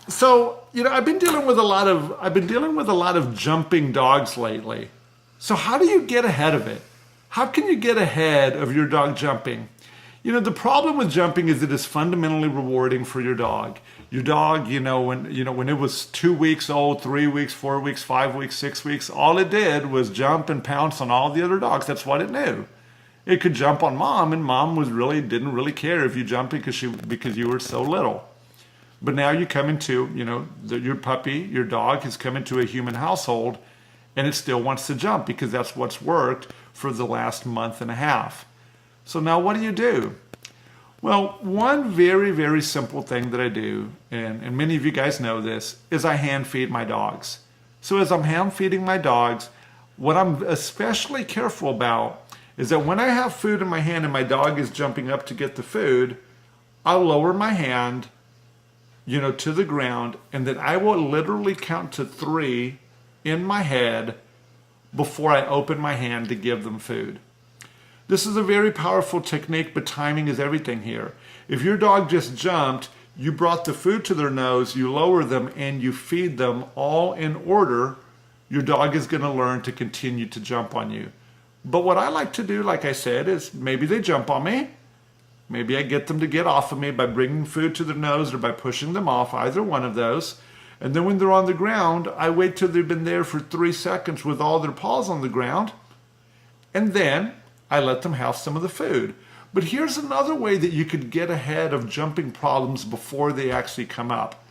So, I've been dealing with a lot of jumping dogs lately. So how do you get ahead of it? How can you get ahead of your dog jumping? The problem with jumping is it is fundamentally rewarding for your dog. Your dog, when it was 2 weeks old, 3 weeks, 4 weeks, 5 weeks, 6 weeks, all it did was jump and pounce on all the other dogs. That's what it knew. It could jump on mom, and mom didn't really care if you jumped because you were so little. But now you come into, your puppy, your dog has come into a human household, and it still wants to jump because that's what's worked for the last month and a half. So now what do? Well, one very, very simple thing that I do, and many of you guys know this, is I hand feed my dogs. So as I'm hand feeding my dogs, what I'm especially careful about is that when I have food in my hand and my dog is jumping up to get the food, I'll lower my hand, to the ground, and then I will literally count to 3 in my head before I open my hand to give them food. This is a very powerful technique, but timing is everything here. If your dog just jumped, you brought the food to their nose, you lower them, and you feed them all in order, your dog is going to learn to continue to jump on you. But what I like to do, like I said, is maybe they jump on me. Maybe I get them to get off of me by bringing food to their nose or by pushing them off, either one of those. And then when they're on the ground, I wait till they've been there for 3 seconds with all their paws on the ground. And then I let them have some of the food. But here's another way that you could get ahead of jumping problems before they actually come up.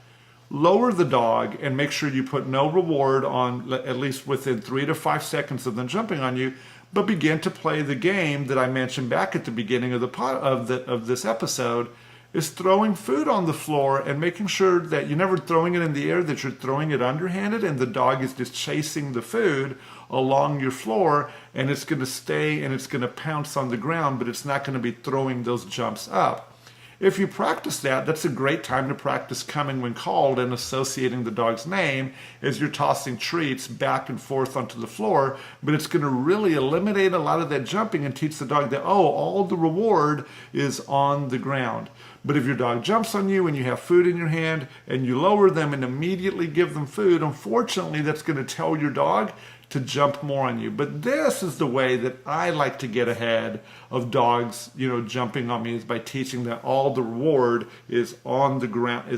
Lower the dog and make sure you put no reward on at least within 3 to 5 seconds of them jumping on you, but begin to play the game that I mentioned back at the beginning of this episode, is throwing food on the floor and making sure that you're never throwing it in the air, that you're throwing it underhanded, and the dog is just chasing the food along your floor, and it's going to stay and it's going to pounce on the ground, but it's not going to be throwing those jumps up. If you practice that, that's a great time to practice coming when called and associating the dog's name as you're tossing treats back and forth onto the floor, but it's going to really eliminate a lot of that jumping and teach the dog that, all the reward is on the ground. But if your dog jumps on you and you have food in your hand and you lower them and immediately give them food, unfortunately that's going to tell your dog to jump more on you. But this is the way that I like to get ahead of dogs, jumping on me, is by teaching that all the reward is on the ground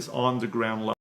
level.